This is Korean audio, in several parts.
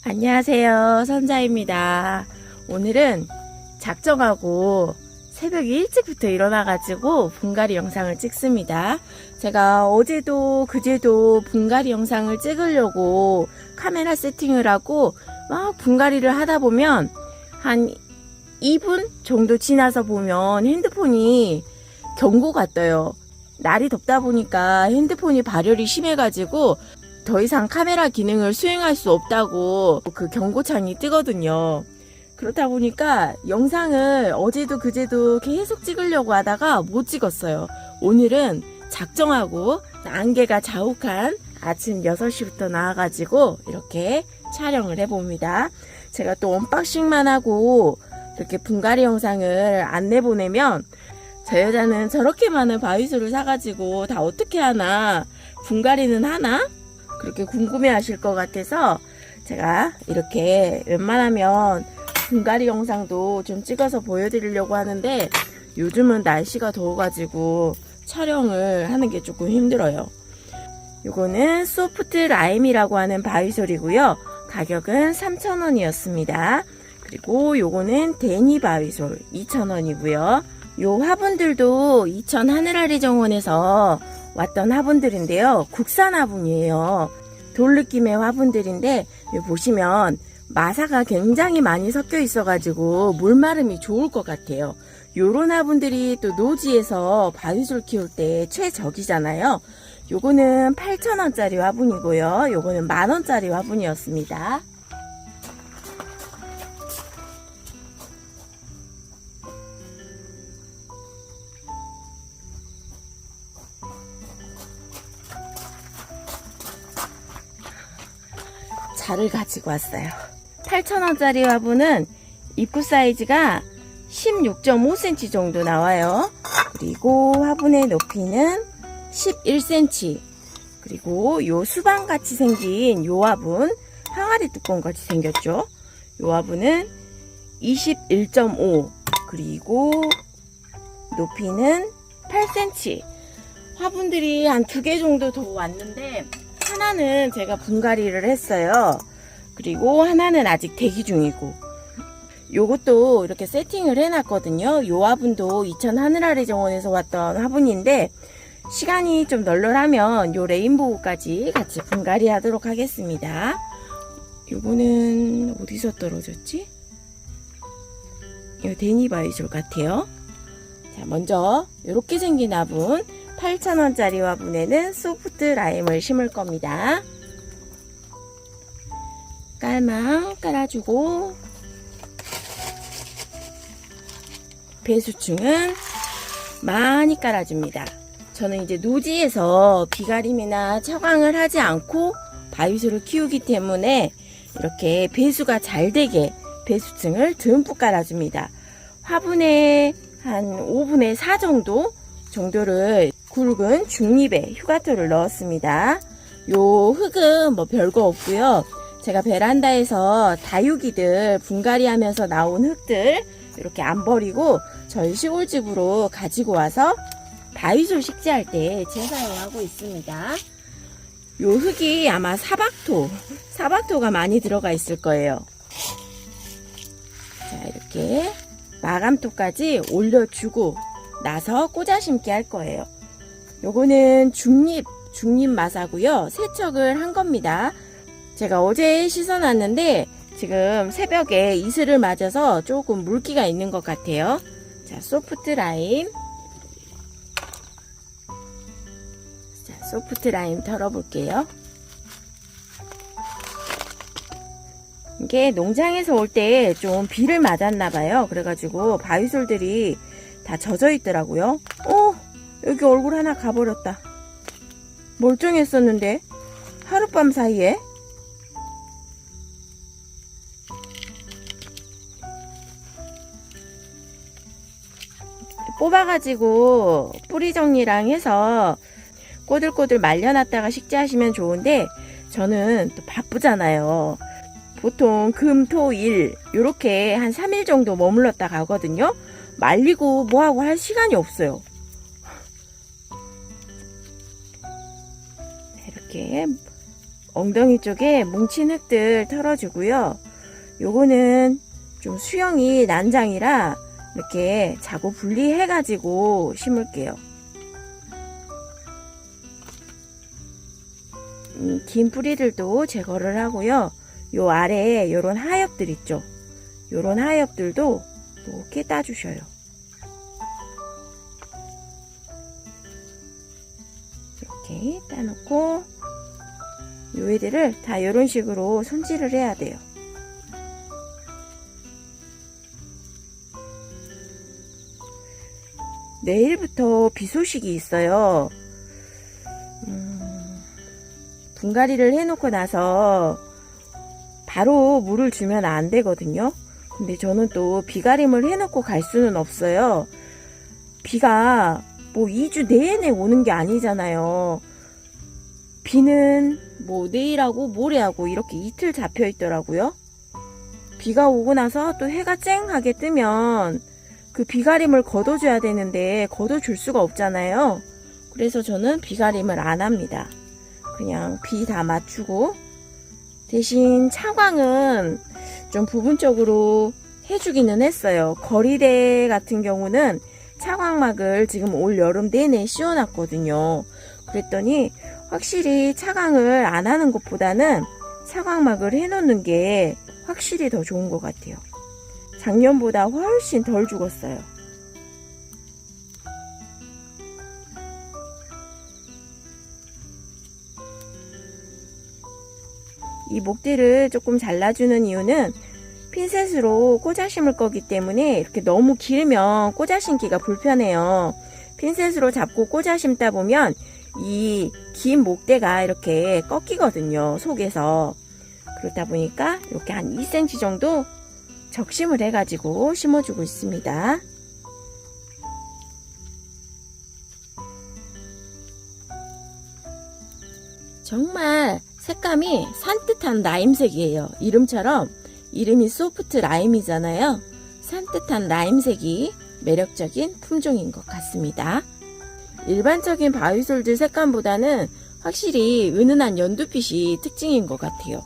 안녕하세요. 선자입니다. 오늘은 작정하고 새벽 일찍부터 일어나가지고 분갈이 영상을 찍습니다. 제가 어제도 그제도 분갈이 영상을 찍으려고 카메라 세팅을 하고 막 분갈이를 하다 보면 한 2분 정도 지나서 보면 핸드폰이 경고가 떠요. 날이 덥다 보니까 핸드폰이 발열이 심해가지고 더 이상 카메라 기능을 수행할 수 없다고 그 경고창이 뜨거든요. 그렇다 보니까 영상을 어제도 그제도 계속 찍으려고 하다가 못 찍었어요. 오늘은 작정하고 안개가 자욱한 아침 6시부터 나와가지고 이렇게 촬영을 해봅니다. 제가 또 언박싱만 하고 이렇게 분갈이 영상을 안 내보내면 저 여자는 저렇게 많은 바위수를 사가지고 다 어떻게 하나, 분갈이는 하나? 그렇게 궁금해 하실 것 같아서 제가 이렇게 웬만하면 분갈이 영상도 좀 찍어서 보여드리려고 하는데 요즘은 날씨가 더워가지고 촬영을 하는 게 조금 힘들어요. 요거는 소프트 라임이라고 하는 바위솔이고요. 가격은 3,000원이었습니다. 그리고 요거는 데니 바위솔 2,000원이고요. 요 화분들도 이천 하늘아리 정원에서 왔던 화분들인데요. 국산 화분이에요. 돌 느낌의 화분들인데 여기 보시면 마사가 굉장히 많이 섞여 있어가지고 물마름이 좋을 것 같아요. 요런 화분들이 또 노지에서 바위솔 키울 때 최적이잖아요. 요거는 8,000원짜리 화분이고요. 요거는 10,000원짜리 화분이었습니다. 자를 가지고 왔어요. 8,000원짜리 화분은 입구 사이즈가 16.5cm 정도 나와요. 그리고 화분의 높이는 11cm. 그리고 요 수방같이 생긴 요 화분, 항아리 뚜껑같이 생겼죠. 요 화분은 21.5. 그리고 높이는 8cm. 화분들이 한 2개 정도 더 왔는데 하나는 제가 분갈이를 했어요. 그리고 하나는 아직 대기 중이고 요것도 이렇게 세팅을 해놨거든요. 요 화분도 이천 하늘아래 정원에서 왔던 화분인데 시간이 좀 널널하면 요 레인보우까지 같이 분갈이 하도록 하겠습니다. 요거는 어디서 떨어졌지? 요 데니 바위솔 같아요. 자, 먼저 요렇게 생긴 화분 8,000원짜리 화분에는 소프트 라임을 심을 겁니다. 깔망 깔아주고 배수충은 많이 깔아줍니다. 저는 이제 노지에서 비가림이나 처광을 하지 않고 바위수를 키우기 때문에 이렇게 배수가 잘 되게 배수층을 듬뿍 깔아줍니다. 화분에 한 5분의 4 정도를 굵은 중립에 휴가토를 넣었습니다. 요 흙은 뭐 별거 없고요. 제가 베란다에서 다육이들 분갈이 하면서 나온 흙들 이렇게 안 버리고 저희 시골집으로 가지고 와서 바위솔 식재할 때 재사용하고 있습니다. 요 흙이 아마 사박토가 많이 들어가 있을 거예요. 자, 이렇게 마감토까지 올려주고 나서 꽂아 심기 할 거예요. 요거는 중립 마사고요. 세척을 한 겁니다. 제가 어제 씻어놨는데 지금 새벽에 이슬을 맞아서 조금 물기가 있는 것 같아요. 자, 소프트 라임. 자, 소프트 라임 털어볼게요. 이게 농장에서 올 때 좀 비를 맞았나봐요. 그래가지고 바위솔들이 다 젖어 있더라고요. 여기 얼굴 하나 가버렸다. 멀쩡했었는데 하룻밤 사이에. 뽑아가지고 뿌리 정리랑 해서 꼬들꼬들 말려놨다가 식재하시면 좋은데 저는 또 바쁘잖아요. 보통 금, 토, 일 요렇게 한 3일 정도 머물렀다 가거든요. 말리고 뭐하고 할 시간이 없어요. 이렇게 엉덩이 쪽에 뭉친 흙들 털어주고요. 요거는 좀 수영이 난장이라 이렇게 자고 분리해가지고 심을게요. 긴 뿌리들도 제거를 하고요. 요 아래에 요런 하엽들 있죠. 요런 하엽들도 이렇게 따주셔요. 이렇게 따놓고 요 애들을 다 요런 식으로 손질을 해야 돼요. 내일부터 비 소식이 있어요. 분갈이를 해놓고 나서 바로 물을 주면 안 되거든요. 근데 저는 또 비가림을 해놓고 갈 수는 없어요. 비가 뭐 2주 내내 오는 게 아니잖아요. 비는 뭐 내일하고 모레하고 이렇게 이틀 잡혀 있더라고요. 비가 오고 나서 또 해가 쨍하게 뜨면 그 비가림을 걷어줘야 되는데 걷어줄 수가 없잖아요. 그래서 저는 비가림을 안 합니다. 그냥 비 다 맞추고, 대신 차광은 좀 부분적으로 해주기는 했어요. 거리대 같은 경우는 차광막을 지금 올 여름 내내 씌워놨거든요. 그랬더니 확실히 차광을 안 하는 것보다는 차광막을 해놓는 게 확실히 더 좋은 것 같아요. 작년보다 훨씬 덜 죽었어요. 이 목대를 조금 잘라주는 이유는 핀셋으로 꽂아 심을 거기 때문에 이렇게 너무 길면 꽂아 심기가 불편해요. 핀셋으로 잡고 꽂아 심다 보면 이 긴 목대가 이렇게 꺾이거든요, 속에서. 그렇다 보니까 이렇게 한 2cm 정도 적심을 해가지고 심어주고 있습니다. 정말 색감이 산뜻한 라임색이에요. 이름처럼 이름이 소프트 라임이잖아요. 산뜻한 라임색이 매력적인 품종인 것 같습니다. 일반적인 바위솔들 색감보다는 확실히 은은한 연두빛이 특징인 것 같아요.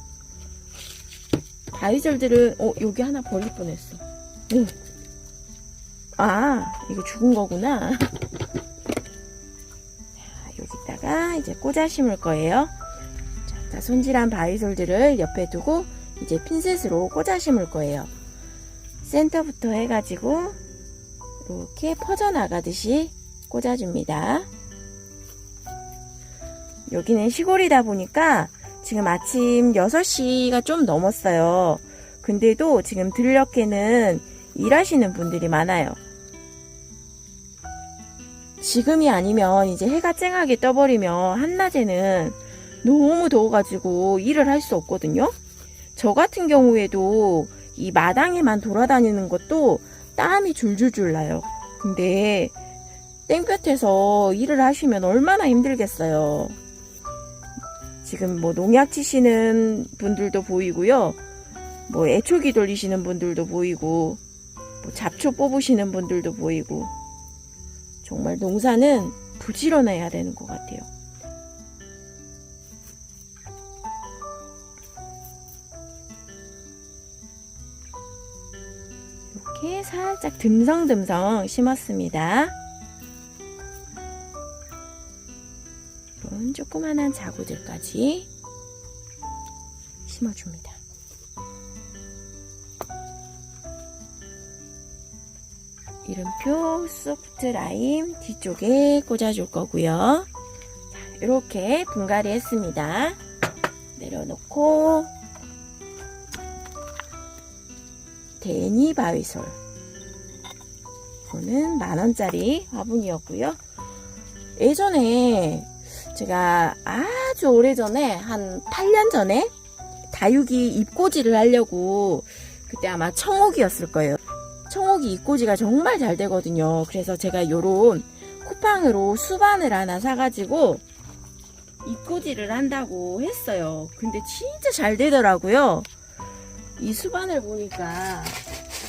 바위솔들은 여기 하나 버릴 뻔했어. 아, 이거 죽은 거구나. 자, 여기다가 이제 꽂아 심을 거예요. 자, 손질한 바위솔들을 옆에 두고 이제 핀셋으로 꽂아 심을 거예요. 센터부터 해가지고 이렇게 퍼져나가듯이 꽂아줍니다. 여기는 시골이다 보니까 지금 아침 6시가 좀 넘었어요. 근데도 지금 들녘에는 일하시는 분들이 많아요. 지금이 아니면 이제 해가 쨍하게 떠버리면 한낮에는 너무 더워가지고 일을 할 수 없거든요. 저 같은 경우에도 이 마당에만 돌아다니는 것도 땀이 줄줄줄 나요. 근데 땡볕에서 일을 하시면 얼마나 힘들겠어요. 지금 뭐 농약 치시는 분들도 보이고요. 뭐 애초기 돌리시는 분들도 보이고, 뭐 잡초 뽑으시는 분들도 보이고, 정말 농사는 부지런해야 되는 것 같아요. 이렇게 살짝 듬성듬성 심었습니다. 이런 조그만한 자구들까지 심어줍니다. 이름표 소프트 라임 뒤쪽에 꽂아줄 거고요. 자, 이렇게 분갈이 했습니다. 내려놓고 데니 바위솔, 이거는 10,000원짜리 화분이었고요. 예전에 제가 아주 오래전에 한 8년 전에 다육이 잎꽂이를 하려고, 그때 아마 청옥이었을 거예요. 청옥이 잎꽂이가 정말 잘 되거든요. 그래서 제가 요런 쿠팡으로 수반을 하나 사가지고 잎꽂이를 한다고 했어요. 근데 진짜 잘 되더라고요. 이 수반을 보니까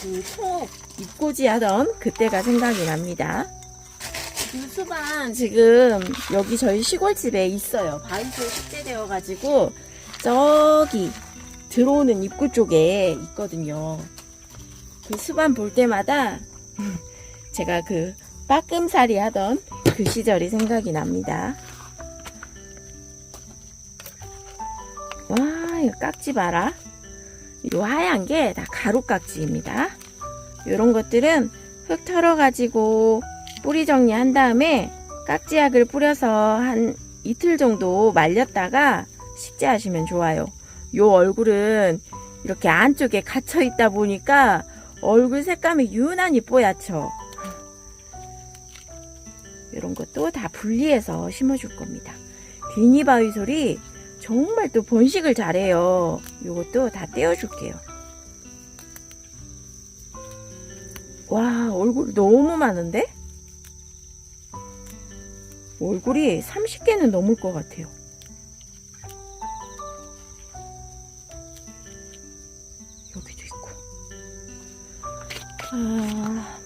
그 청옥 잎꽂이 하던 그때가 생각이 납니다. 그 수반 지금 여기 저희 시골집에 있어요. 바위솔 식재되어가지고 저기 들어오는 입구 쪽에 있거든요. 그 수반 볼 때마다 제가 그 빠끔살이 하던 그 시절이 생각이 납니다. 와, 이거 깍지 봐라. 이 하얀 게 다 가루깍지입니다. 이런 것들은 흙 털어가지고 뿌리 정리한 다음에 깍지약을 뿌려서 한 이틀 정도 말렸다가 식재하시면 좋아요. 요 얼굴은 이렇게 안쪽에 갇혀 있다 보니까 얼굴 색감이 유난히 뽀얗죠. 이런 것도 다 분리해서 심어줄 겁니다. 디니바위솔이 정말 또 번식을 잘해요. 요것도 다 떼어줄게요. 와, 얼굴 너무 많은데? 얼굴이 30개는 넘을 것 같아요. 여기도 있고.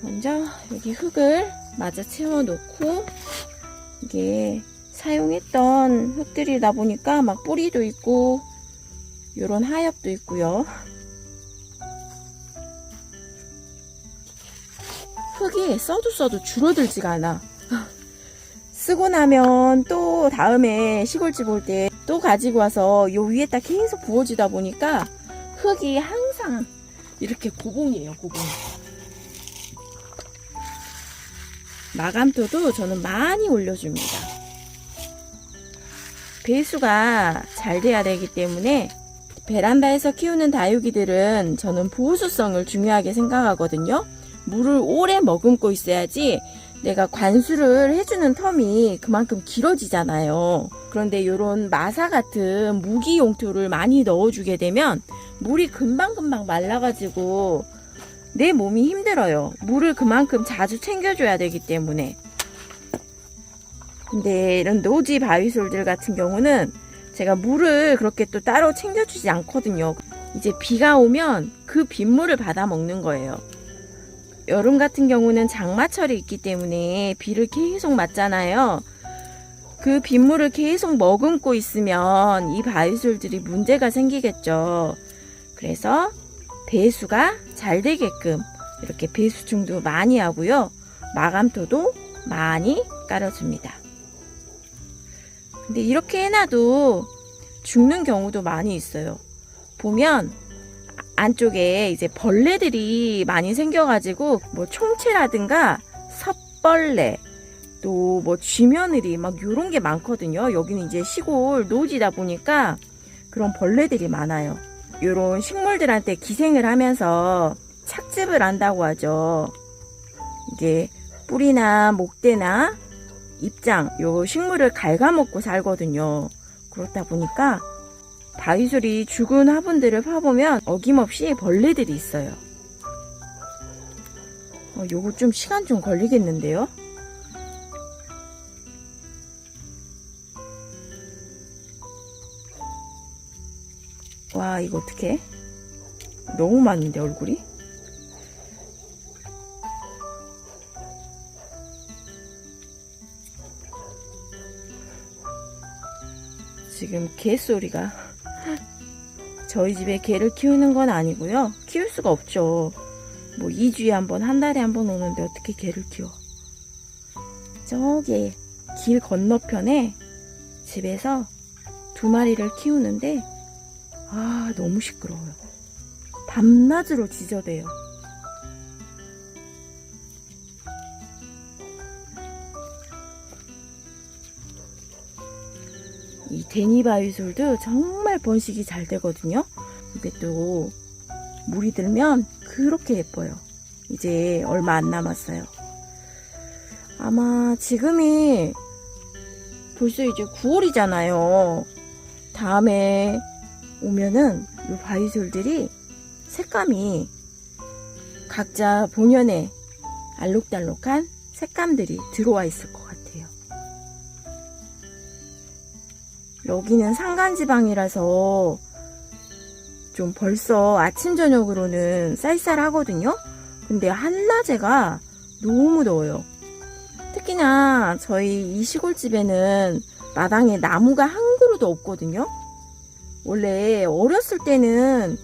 먼저 여기 흙을 마저 채워놓고, 이게 사용했던 흙들이다 보니까 막 뿌리도 있고 요런 하엽도 있고요. 흙이 써도 줄어들지가 않아. 쓰고 나면 또 다음에 시골집 올 때 또 가지고 와서 요 위에다 계속 부어지다 보니까 흙이 항상 이렇게 고봉이에요, 고봉. 마감토도 저는 많이 올려줍니다. 배수가 잘 돼야 되기 때문에 베란다에서 키우는 다육이들은 저는 보수성을 중요하게 생각하거든요. 물을 오래 머금고 있어야지 내가 관수를 해주는 텀이 그만큼 길어지잖아요. 그런데 이런 마사 같은 무기 용토를 많이 넣어주게 되면 물이 금방금방 말라가지고 내 몸이 힘들어요. 물을 그만큼 자주 챙겨줘야 되기 때문에. 근데 이런 노지 바위솔들 같은 경우는 제가 물을 그렇게 또 따로 챙겨주지 않거든요. 이제 비가 오면 그 빗물을 받아 먹는 거예요. 여름 같은 경우는 장마철이 있기 때문에 비를 계속 맞잖아요. 그 빗물을 계속 머금고 있으면 이 바위솔들이 문제가 생기겠죠. 그래서 배수가 잘 되게끔 이렇게 배수충도 많이 하고요. 마감토도 많이 깔아줍니다. 근데 이렇게 해놔도 죽는 경우도 많이 있어요. 보면 안쪽에 이제 벌레들이 많이 생겨가지고 뭐 총채라든가 섭벌레 또 뭐 쥐며느리 막 요런 게 많거든요. 여기는 이제 시골 노지다 보니까 그런 벌레들이 많아요. 요런 식물들한테 기생을 하면서 착즙을 한다고 하죠. 이게 뿌리나 목대나 잎장 요 식물을 갉아먹고 살거든요. 그렇다 보니까 바위솔이 죽은 화분들을 파보면 어김없이 벌레들이 있어요. 요거 좀 시간 좀 걸리겠는데요. 와, 이거 어떡해? 너무 많은데 얼굴이? 지금 개 소리가. 저희 집에 개를 키우는 건 아니고요. 키울 수가 없죠. 뭐 2주에 한 번, 한 달에 한 번 오는데 어떻게 개를 키워. 저기 길 건너편에 집에서 2마리를 키우는데 너무 시끄러워요. 밤낮으로 지저대요. 이 데니바위솔도 정말 번식이 잘 되거든요. 이게 또 물이 들면 그렇게 예뻐요. 이제 얼마 안 남았어요. 아마 지금이 벌써 이제 9월이잖아요. 다음에 오면은 이 바위솔들이 색감이 각자 본연의 알록달록한 색감들이 들어와 있을 것 같아요. 여기는 산간지방이라서 좀 벌써 아침 저녁으로는 쌀쌀하거든요. 근데 한낮에가 너무 더워요. 특히나 저희 이 시골집에는 마당에 나무가 한 그루도 없거든요. 원래 어렸을 때는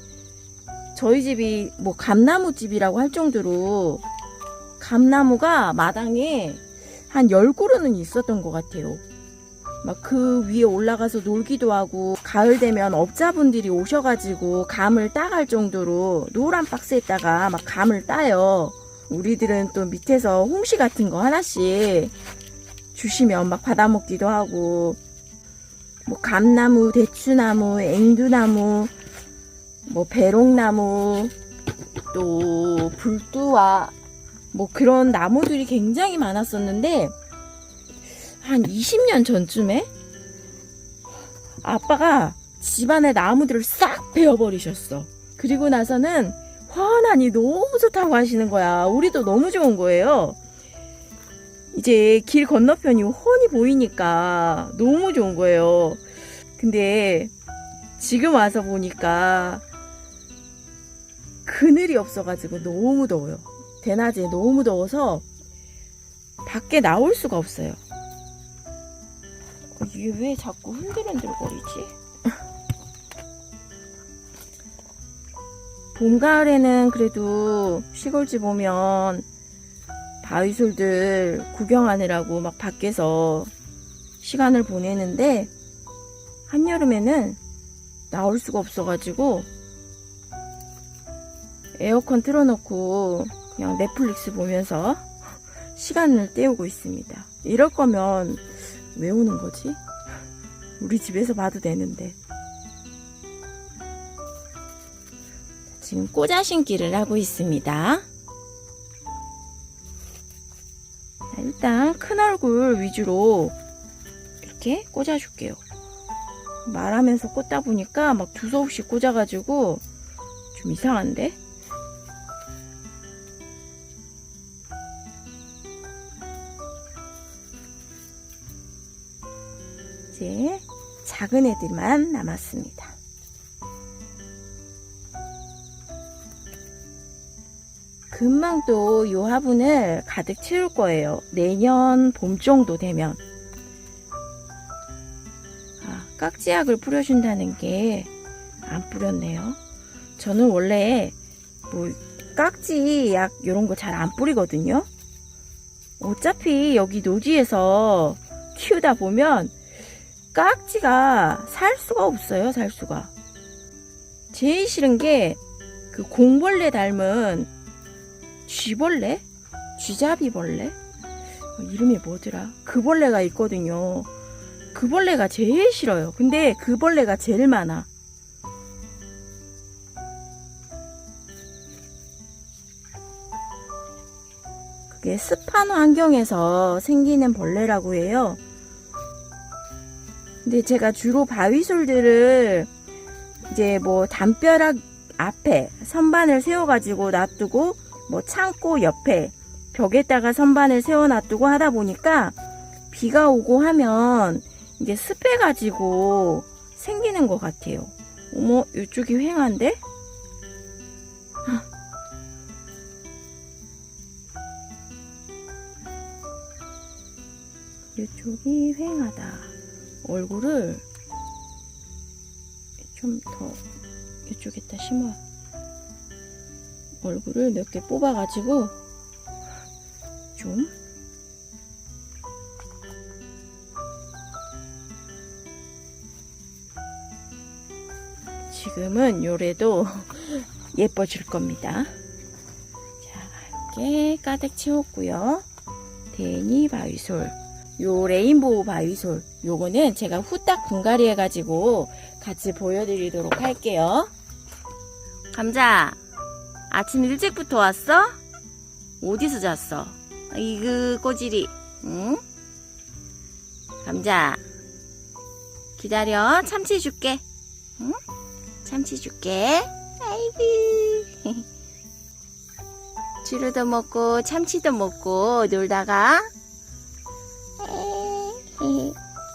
저희 집이 뭐 감나무 집이라고 할 정도로 감나무가 마당에 한 10그루는 있었던 것 같아요. 막 그 위에 올라가서 놀기도 하고, 가을 되면 업자분들이 오셔가지고 감을 따갈 정도로 노란 박스에다가 막 감을 따요. 우리들은 또 밑에서 홍시 같은 거 하나씩 주시면 막 받아먹기도 하고, 뭐 감나무, 대추나무, 앵두나무, 뭐 배롱나무, 또 불두와 뭐 그런 나무들이 굉장히 많았었는데, 한 20년 전쯤에 아빠가 집안의 나무들을 싹 베어버리셨어. 그리고 나서는 환하니 너무 좋다고 하시는 거야. 우리도 너무 좋은 거예요. 이제 길 건너편이 훤히 보이니까 너무 좋은 거예요. 근데 지금 와서 보니까 그늘이 없어가지고 너무 더워요. 대낮에 너무 더워서 밖에 나올 수가 없어요. 이게 왜 자꾸 흔들흔들거리지? 봄, 가을에는 그래도 시골집 오면 바위솔들 구경하느라고 막 밖에서 시간을 보내는데, 한여름에는 나올 수가 없어가지고 에어컨 틀어놓고 그냥 넷플릭스 보면서 시간을 때우고 있습니다. 이럴 거면 왜 오는 거지? 우리 집에서 봐도 되는데. 지금 꽂아 신기를 하고 있습니다. 자, 일단 큰 얼굴 위주로 이렇게 꽂아 줄게요. 말하면서 꽂다 보니까 막 두서없이 꽂아가지고 좀 이상한데? 이제 작은 애들만 남았습니다. 금방 또 요 화분을 가득 채울 거예요. 내년 봄 정도 되면. 깍지약을 뿌려준다는 게 안 뿌렸네요. 저는 원래 뭐 깍지약 이런 거 잘 안 뿌리거든요. 어차피 여기 노지에서 키우다 보면 깍지가 살 수가 없어요. 살 수가. 제일 싫은 게 그 공벌레 닮은 쥐벌레? 쥐잡이벌레? 이름이 뭐더라? 그 벌레가 있거든요. 그 벌레가 제일 싫어요. 근데 그 벌레가 제일 많아. 그게 습한 환경에서 생기는 벌레라고 해요. 근데 제가 주로 바위솔들을 이제 뭐 담벼락 앞에 선반을 세워가지고 놔두고, 뭐 창고 옆에 벽에다가 선반을 세워 놔두고 하다 보니까 비가 오고 하면 이게 습해가지고 생기는 것 같아요. 어머, 이쪽이 휑한데? 이쪽이 휑하다. 얼굴을 좀 더 이쪽에다 심어요. 얼굴을 몇 개 뽑아가지고 좀 지금은 요래도 예뻐질 겁니다. 자, 이렇게 가득 채웠고요. 데니 바위솔, 요 레인보우 바위솔, 요거는 제가 후딱 분갈이 해가지고 같이 보여드리도록 할게요. 감자, 아침 일찍부터 왔어? 어디서 잤어? 이그 꼬지리. 응? 감자, 기다려. 참치 줄게. 응? 참치 줄게. 아이고. 쥐루도 먹고 참치도 먹고 놀다가.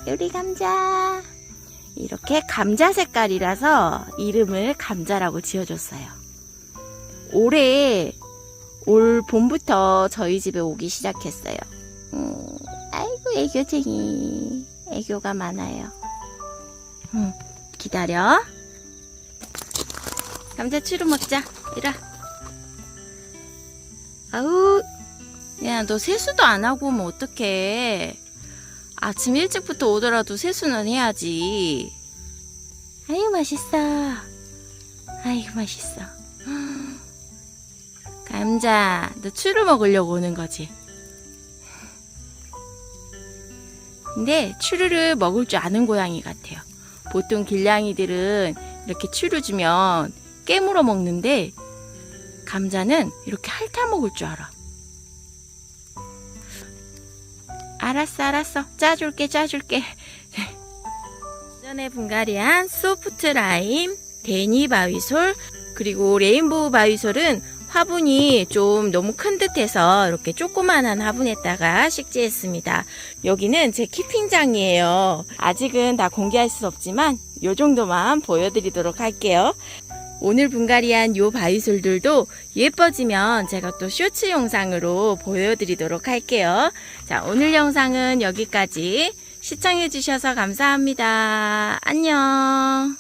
우리 감자. 이렇게 감자 색깔이라서 이름을 감자라고 지어줬어요. 올 봄부터 저희 집에 오기 시작했어요. 아이고 애교쟁이. 애교가 많아요. 기다려. 감자추루 먹자. 이라. 아우, 야, 너 세수도 안 하고 오면 어떡해. 아침 일찍부터 오더라도 세수는 해야지. 아유, 맛있어. 아유, 맛있어. 감자, 너 추루 먹으려고 오는 거지? 근데 추루를 먹을 줄 아는 고양이 같아요. 보통 길냥이들은 이렇게 추루 주면 깨물어 먹는데 감자는 이렇게 핥아 먹을 줄 알아. 알았어. 짜줄게. 전에 분갈이한 소프트 라임, 데니 바위솔, 그리고 레인보우 바위솔은 화분이 좀 너무 큰 듯해서 이렇게 조그만한 화분에다가 식재했습니다. 여기는 제 키핑장이에요. 아직은 다 공개할 수 없지만 요 정도만 보여드리도록 할게요. 오늘 분갈이한 요 바위솔들도 예뻐지면 제가 또 쇼츠 영상으로 보여드리도록 할게요. 자, 오늘 영상은 여기까지. 시청해주셔서 감사합니다. 안녕.